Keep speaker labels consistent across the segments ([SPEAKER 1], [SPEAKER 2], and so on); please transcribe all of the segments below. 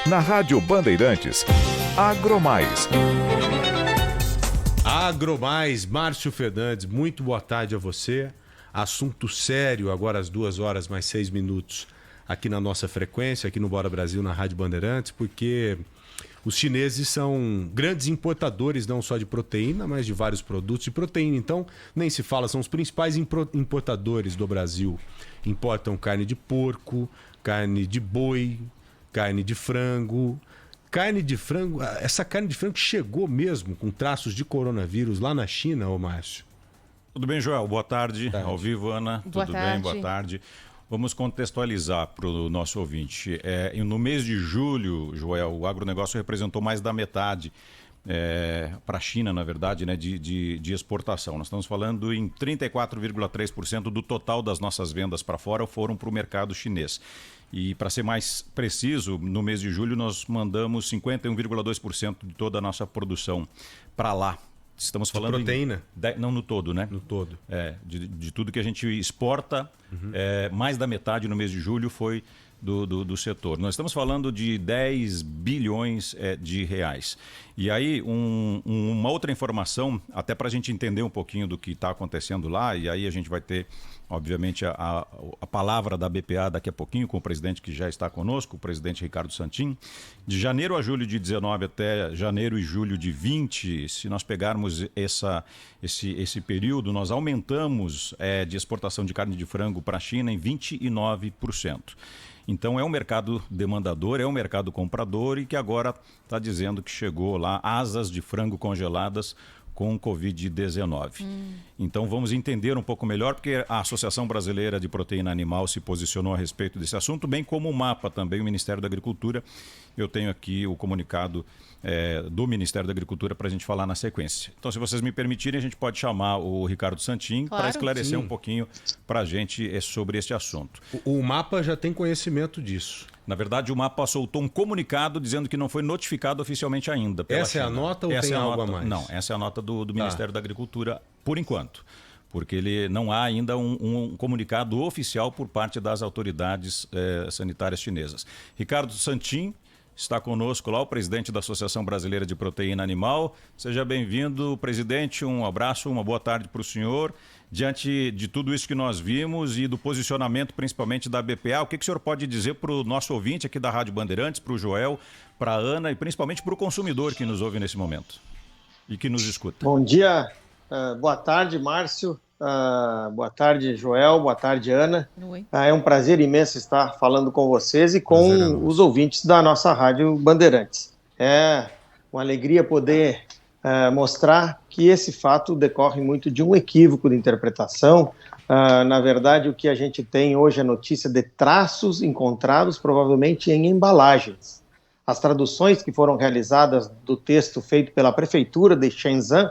[SPEAKER 1] Na Rádio Bandeirantes, AgroMais.
[SPEAKER 2] AgroMais, Márcio Fernandes, muito boa tarde a você. Assunto sério, agora às 2h mais 6 aqui na nossa frequência, aqui no Bora Brasil, na Rádio Bandeirantes, porque os chineses são grandes importadores não só de proteína, mas de vários produtos de proteína. Então, nem se fala, são os principais importadores do Brasil. Importam carne de porco, carne de boi, carne de frango. Carne de frango, essa carne de frango chegou mesmo com traços de coronavírus lá na China, ô Márcio?
[SPEAKER 3] Tudo bem, Joel? Boa tarde. Ao vivo, Ana.
[SPEAKER 4] Boa
[SPEAKER 3] Tudo
[SPEAKER 4] tarde.
[SPEAKER 3] bem? Boa tarde. Vamos contextualizar para o nosso ouvinte. No mês de julho, Joel, o agronegócio representou mais da metade para a China, na verdade, né, de exportação. Nós estamos falando em 34,3% do total das nossas vendas para fora foram para o mercado chinês. E, para ser mais preciso, no mês de julho nós mandamos 51,2% de toda a nossa produção para lá. Estamos falando
[SPEAKER 2] de proteína?
[SPEAKER 3] Não, no todo, né?
[SPEAKER 2] No todo.
[SPEAKER 3] De tudo que a gente exporta, mais da metade no mês de julho foi do setor. Nós estamos falando de 10 bilhões de reais. E aí, uma outra informação, até para a gente entender um pouquinho do que está acontecendo lá, e aí a gente vai ter, obviamente, a palavra da BPA daqui a pouquinho, com o presidente que já está conosco, o presidente Ricardo Santin. De janeiro a julho de 19 até janeiro e julho de 20, se nós pegarmos esse período, nós aumentamos de exportação de carne de frango para a China em 29%. Então é um mercado demandador, é um mercado comprador e que agora está dizendo que chegou lá asas de frango congeladas com Covid-19. Então vamos entender um pouco melhor, porque a Associação Brasileira de Proteína Animal se posicionou a respeito desse assunto, bem como o MAPA também, o Ministério da Agricultura. Eu tenho aqui o comunicado do Ministério da Agricultura para a gente falar na sequência. Então, se vocês me permitirem, a gente pode chamar o Ricardo Santin para esclarecer um pouquinho para a gente sobre este assunto.
[SPEAKER 2] O MAPA já tem conhecimento disso.
[SPEAKER 3] Na verdade, o MAPA soltou um comunicado dizendo que não foi notificado oficialmente ainda pela
[SPEAKER 2] Essa
[SPEAKER 3] China.
[SPEAKER 2] É a nota ou tem algo a mais?
[SPEAKER 3] Não, essa é a nota do Ministério da Agricultura, por enquanto. Porque não há ainda um comunicado oficial por parte das autoridades sanitárias chinesas. Ricardo Santin está conosco lá, o presidente da Associação Brasileira de Proteína Animal. Seja bem-vindo, presidente. Um abraço, uma boa tarde para o senhor. Diante de tudo isso que nós vimos e do posicionamento principalmente da BPA, o que o senhor pode dizer para o nosso ouvinte aqui da Rádio Bandeirantes, para o Joel, para a Ana e principalmente para o consumidor que nos ouve nesse momento e que nos escuta?
[SPEAKER 5] Bom dia, boa tarde, Márcio, boa tarde, Joel, boa tarde, Ana.
[SPEAKER 4] Oi.
[SPEAKER 5] É um prazer imenso estar falando com vocês e com os ouvintes da nossa Rádio Bandeirantes. É uma alegria poder mostrar que esse fato decorre muito de um equívoco de interpretação. Na verdade, o que a gente tem hoje é notícia de traços encontrados provavelmente em embalagens. As traduções que foram realizadas do texto feito pela Prefeitura de Shenzhen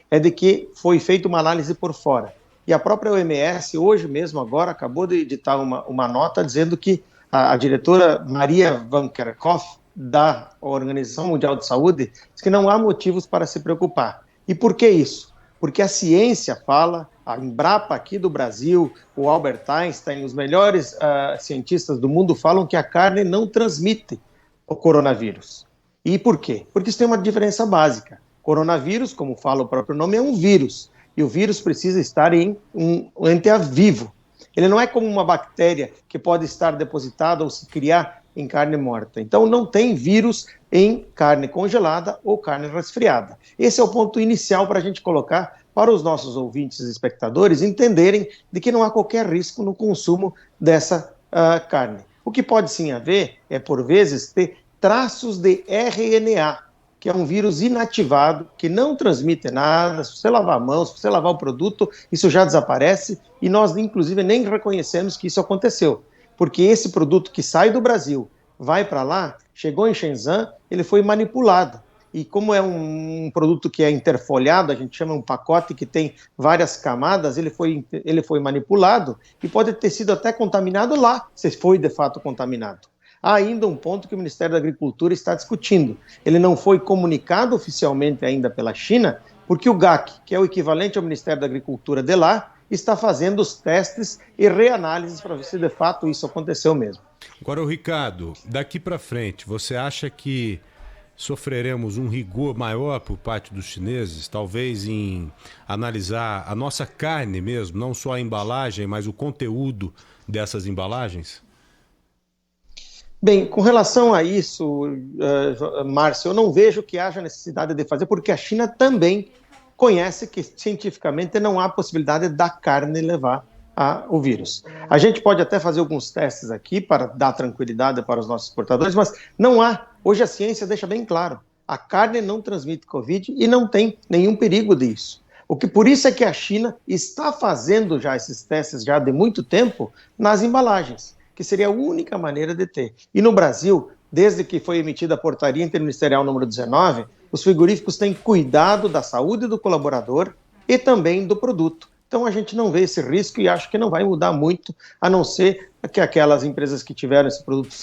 [SPEAKER 5] é de que foi feita uma análise por fora. E a própria OMS, hoje mesmo, agora, acabou de editar uma nota dizendo que a diretora Maria Van Kerkhove, da Organização Mundial de Saúde, diz que não há motivos para se preocupar. E por que isso? Porque a ciência fala, a Embrapa aqui do Brasil, o Albert Einstein, os melhores cientistas do mundo falam que a carne não transmite o coronavírus. E por quê? Porque isso tem uma diferença básica. Coronavírus, como fala o próprio nome, é um vírus. E o vírus precisa estar em um ente vivo. Ele não é como uma bactéria que pode estar depositada ou se criar em carne morta. Então não tem vírus em carne congelada ou carne resfriada. Esse é o ponto inicial para a gente colocar para os nossos ouvintes e espectadores entenderem de que não há qualquer risco no consumo dessa carne. O que pode sim haver é, por vezes, ter traços de RNA, que é um vírus inativado, que não transmite nada. Se você lavar a mão, se você lavar o produto, isso já desaparece e nós, inclusive, nem reconhecemos que isso aconteceu. Porque esse produto que sai do Brasil, vai para lá, chegou em Shenzhen, ele foi manipulado. E como é um produto que é interfolhado, a gente chama um pacote que tem várias camadas, ele foi manipulado e pode ter sido até contaminado lá, se foi de fato contaminado. Há ainda um ponto que o Ministério da Agricultura está discutindo. Ele não foi comunicado oficialmente ainda pela China, porque o GAC, que é o equivalente ao Ministério da Agricultura de lá, está fazendo os testes e reanálises para ver se de fato isso aconteceu mesmo.
[SPEAKER 2] Agora, o Ricardo, daqui para frente, você acha que sofreremos um rigor maior por parte dos chineses, talvez em analisar a nossa carne mesmo, não só a embalagem, mas o conteúdo dessas embalagens?
[SPEAKER 5] Bem, com relação a isso, Márcio, eu não vejo que haja necessidade de fazer, porque a China também conhece que cientificamente não há possibilidade da carne levar o vírus. A gente pode até fazer alguns testes aqui para dar tranquilidade para os nossos exportadores, mas não há. Hoje a ciência deixa bem claro, a carne não transmite Covid e não tem nenhum perigo disso. Por isso é que a China está fazendo já esses testes já de muito tempo nas embalagens, que seria a única maneira de ter. E no Brasil, desde que foi emitida a portaria interministerial número 19, os frigoríficos têm cuidado da saúde do colaborador e também do produto. Então a gente não vê esse risco e acho que não vai mudar muito, a não ser que aquelas empresas que tiveram esse produto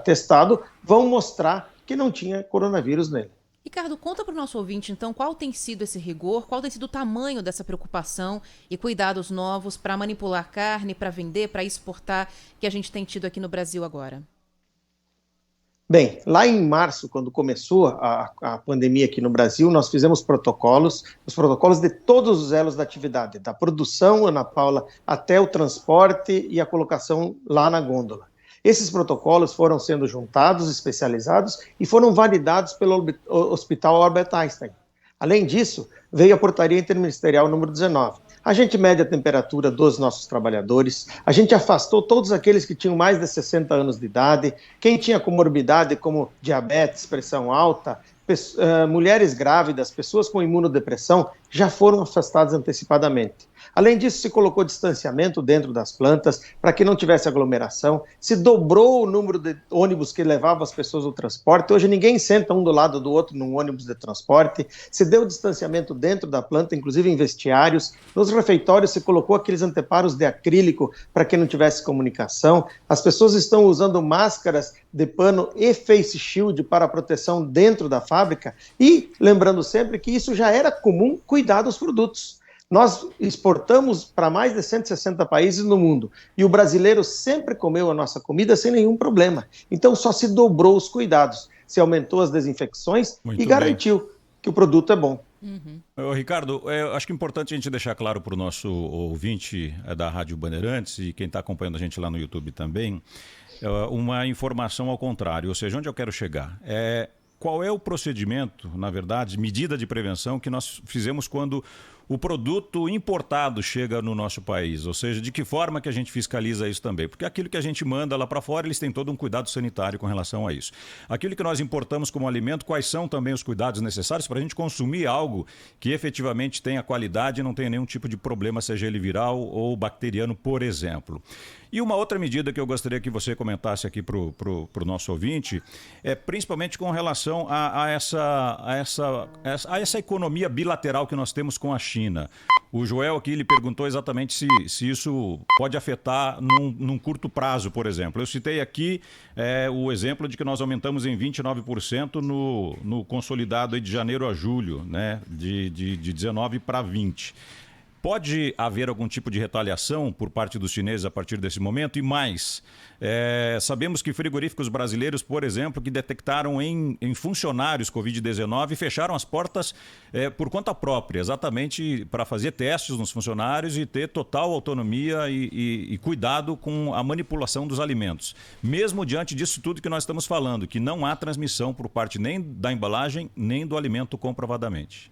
[SPEAKER 5] testado vão mostrar que não tinha coronavírus nele.
[SPEAKER 4] Ricardo, conta para o nosso ouvinte, então, qual tem sido esse rigor, qual tem sido o tamanho dessa preocupação e cuidados novos para manipular carne, para vender, para exportar, que a gente tem tido aqui no Brasil agora?
[SPEAKER 5] Bem, lá em março, quando começou a pandemia aqui no Brasil, nós fizemos protocolos, os protocolos de todos os elos da atividade, da produção, Ana Paula, até o transporte e a colocação lá na gôndola. Esses protocolos foram sendo juntados, especializados e foram validados pelo Hospital Albert Einstein. Além disso, veio a portaria interministerial número 19. A gente mede a temperatura dos nossos trabalhadores, a gente afastou todos aqueles que tinham mais de 60 anos de idade, quem tinha comorbidade como diabetes, pressão alta, mulheres grávidas, pessoas com imunodepressão, já foram afastadas antecipadamente. Além disso, se colocou distanciamento dentro das plantas para que não tivesse aglomeração, se dobrou o número de ônibus que levavam as pessoas ao transporte. Hoje ninguém senta um do lado do outro num ônibus de transporte, se deu distanciamento dentro da planta, inclusive em vestiários. Nos refeitórios se colocou aqueles anteparos de acrílico para que não tivesse comunicação. As pessoas estão usando máscaras de pano e face shield para proteção dentro da fábrica e lembrando sempre que isso já era comum cuidar dos produtos. Nós exportamos para mais de 160 países no mundo e o brasileiro sempre comeu a nossa comida sem nenhum problema. Então só se dobrou os cuidados, se aumentou as desinfecções e garantiu que o produto é bom.
[SPEAKER 3] Ricardo, acho que é importante a gente deixar claro para o nosso ouvinte da Rádio Bandeirantes e quem está acompanhando a gente lá no YouTube também, uma informação ao contrário, ou seja, onde eu quero chegar? Qual é o procedimento, na verdade, medida de prevenção que nós fizemos quando o produto importado chega no nosso país? Ou seja, de que forma que a gente fiscaliza isso também? Porque aquilo que a gente manda lá para fora, eles têm todo um cuidado sanitário com relação a isso. Aquilo que nós importamos como alimento, quais são também os cuidados necessários para a gente consumir algo que efetivamente tenha qualidade e não tenha nenhum tipo de problema, seja ele viral ou bacteriano, por exemplo. E uma outra medida que eu gostaria que você comentasse aqui para o nosso ouvinte é principalmente com relação a essa economia bilateral que nós temos com a China. O Joel aqui lhe perguntou exatamente se isso pode afetar num curto prazo, por exemplo. Eu citei aqui o exemplo de que nós aumentamos em 29% no consolidado aí de janeiro a julho, né, de 19 para 20. Pode haver algum tipo de retaliação por parte dos chineses a partir desse momento? E mais, sabemos que frigoríficos brasileiros, por exemplo, que detectaram em funcionários Covid-19, fecharam as portas por conta própria, exatamente para fazer testes nos funcionários e ter total autonomia e cuidado com a manipulação dos alimentos. Mesmo diante disso tudo que nós estamos falando, que não há transmissão por parte nem da embalagem, nem do alimento comprovadamente.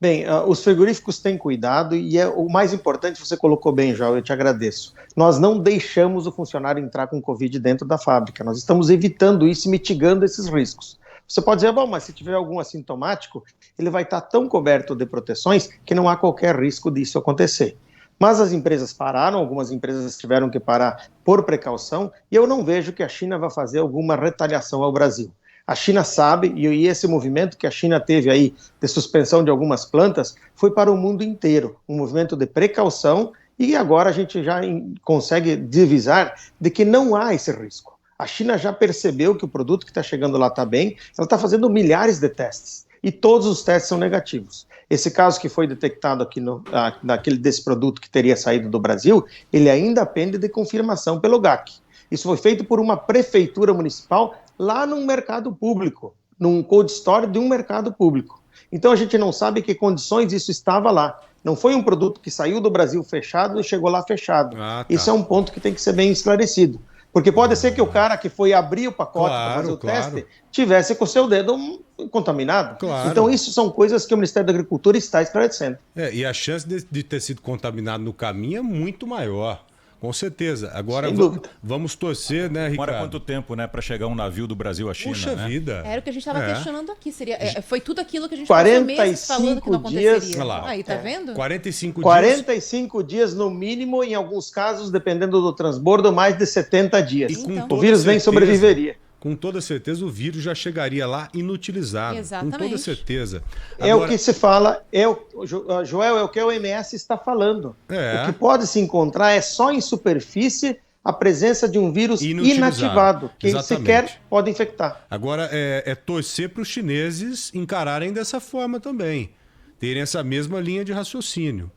[SPEAKER 5] Bem, os frigoríficos têm cuidado e o mais importante, você colocou bem, João, eu te agradeço. Nós não deixamos o funcionário entrar com Covid dentro da fábrica, nós estamos evitando isso e mitigando esses riscos. Você pode dizer, bom, mas se tiver algum assintomático, ele vai estar tão coberto de proteções que não há qualquer risco disso acontecer. Mas as empresas pararam, algumas empresas tiveram que parar por precaução e eu não vejo que a China vai fazer alguma retaliação ao Brasil. A China sabe, e esse movimento que a China teve aí de suspensão de algumas plantas foi para o mundo inteiro, um movimento de precaução, e agora a gente já consegue divisar de que não há esse risco. A China já percebeu que o produto que está chegando lá está bem, ela está fazendo milhares de testes. e todos os testes são negativos. Esse caso que foi detectado aqui desse produto que teria saído do Brasil, ele ainda pende de confirmação pelo GAC. Isso foi feito por uma prefeitura municipal lá num mercado público, num cold store de um mercado público. Então a gente não sabe que condições isso estava lá. Não foi um produto que saiu do Brasil fechado e chegou lá fechado. Isso é um ponto que tem que ser bem esclarecido. Porque pode ser que o cara que foi abrir o pacote para fazer o teste tivesse com o seu dedo contaminado. Então isso são coisas que o Ministério da Agricultura está esclarecendo.
[SPEAKER 2] E a chance de ter sido contaminado no caminho é muito maior. Com certeza. Agora vamos torcer, né, Ricardo?
[SPEAKER 3] Demora quanto tempo, né, para chegar um navio do Brasil à China?
[SPEAKER 2] Puxa vida.
[SPEAKER 4] Era o que a gente estava questionando aqui. Foi tudo aquilo que a gente passou meses falando que não aconteceria. Aí, tá vendo?
[SPEAKER 5] 45 dias no mínimo, em alguns casos, dependendo do transbordo, mais de 70 dias. O vírus nem sobreviveria.
[SPEAKER 2] Com toda certeza, o vírus já chegaria lá inutilizado.
[SPEAKER 4] Exatamente.
[SPEAKER 2] Com toda certeza.
[SPEAKER 5] Agora... É o que se fala, Joel, é o que a OMS está falando. O que pode se encontrar é só em superfície a presença de um vírus inativado, que sequer pode infectar.
[SPEAKER 2] Agora, é torcer para os chineses encararem dessa forma também, terem essa mesma linha de raciocínio.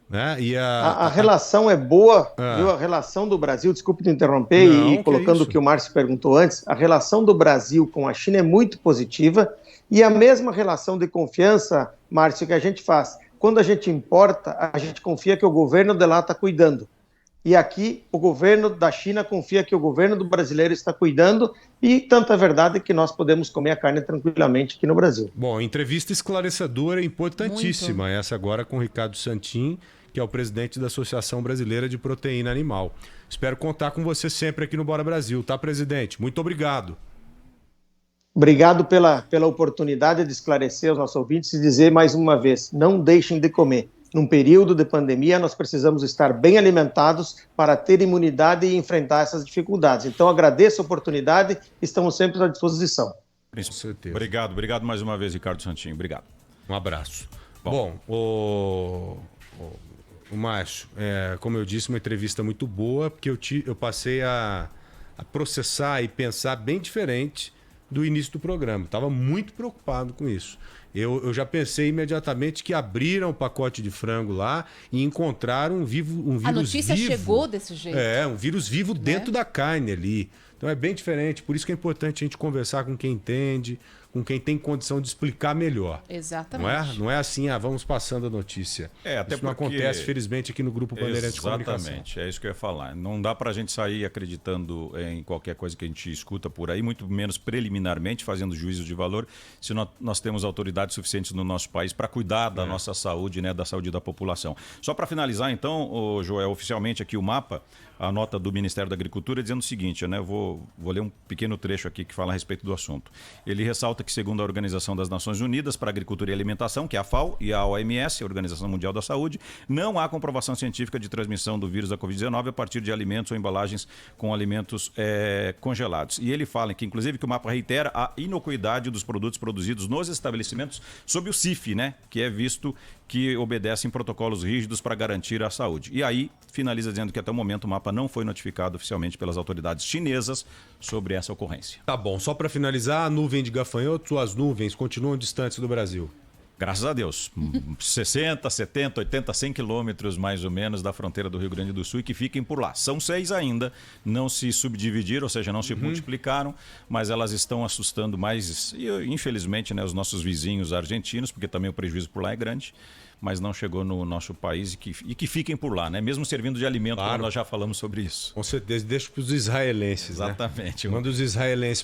[SPEAKER 2] Né? A
[SPEAKER 5] relação é boa, viu? A relação do Brasil, desculpe te interromper, e colocando o que o Márcio perguntou antes, a relação do Brasil com a China é muito positiva, e a mesma relação de confiança, Márcio, que a gente faz. Quando a gente importa, a gente confia que o governo de lá está cuidando. E aqui o governo da China confia que o governo do brasileiro está cuidando, e tanta verdade que nós podemos comer a carne tranquilamente aqui no Brasil.
[SPEAKER 2] Bom, entrevista esclarecedora, importantíssima, muito. Essa agora com o Ricardo Santin, que é o presidente da Associação Brasileira de Proteína Animal. Espero contar com você sempre aqui no Bora Brasil, tá, presidente? Muito obrigado.
[SPEAKER 5] Obrigado pela oportunidade de esclarecer aos nossos ouvintes e dizer mais uma vez, não deixem de comer. Num período de pandemia, nós precisamos estar bem alimentados para ter imunidade e enfrentar essas dificuldades. Então, agradeço a oportunidade, estamos sempre à disposição.
[SPEAKER 2] Com certeza.
[SPEAKER 3] Obrigado mais uma vez, Ricardo Santin. Obrigado.
[SPEAKER 2] Um abraço. Bom, o Márcio, como eu disse, uma entrevista muito boa, porque eu passei a processar e pensar bem diferente do início do programa. Estava muito preocupado com isso. Eu já pensei imediatamente que abriram o pacote de frango lá e encontraram um vírus vivo.
[SPEAKER 4] A notícia chegou desse jeito.
[SPEAKER 2] Um vírus vivo dentro da carne ali. Então é bem diferente. Por isso que é importante a gente conversar com quem entende, com quem tem condição de explicar melhor.
[SPEAKER 4] Exatamente.
[SPEAKER 2] Não é assim, vamos passando a notícia.
[SPEAKER 3] Até
[SPEAKER 2] isso não acontece, felizmente, aqui no Grupo Bandeirantes de Comunicação.
[SPEAKER 3] Exatamente, é isso que eu ia falar. Não dá para a gente sair acreditando em qualquer coisa que a gente escuta por aí, muito menos preliminarmente, fazendo juízo de valor, se nós temos autoridades suficientes no nosso país para cuidar da nossa saúde, né, da saúde da população. Só para finalizar, então, Joel, oficialmente aqui o mapa, a nota do Ministério da Agricultura dizendo o seguinte, né? Eu vou ler um pequeno trecho aqui que fala a respeito do assunto. Ele ressalta que, segundo a Organização das Nações Unidas para a Agricultura e Alimentação, que é a FAO, e a OMS, a Organização Mundial da Saúde, não há comprovação científica de transmissão do vírus da Covid-19 a partir de alimentos ou embalagens com alimentos congelados. E ele fala que, inclusive, que o mapa reitera a inocuidade dos produtos produzidos nos estabelecimentos sob o CIF, né? Que é visto que obedecem protocolos rígidos para garantir a saúde. E aí, finaliza dizendo que até o momento o mapa não foi notificado oficialmente pelas autoridades chinesas sobre essa ocorrência.
[SPEAKER 2] Tá bom, só para finalizar, a nuvem de gafanhotos ou as nuvens continuam distantes do Brasil?
[SPEAKER 3] Graças a Deus. 60, 70, 80, 100 quilômetros mais ou menos da fronteira do Rio Grande do Sul e que fiquem por lá. São 6 ainda, não se subdividiram, ou seja, não se multiplicaram, mas elas estão assustando mais, infelizmente, né, os nossos vizinhos argentinos, porque também o prejuízo por lá é grande, mas não chegou no nosso país e que fiquem por lá, né? Mesmo servindo de alimento, como nós já falamos sobre isso.
[SPEAKER 2] Com certeza, deixa para os israelenses.
[SPEAKER 3] Exatamente.
[SPEAKER 2] Né? Manda os israelenses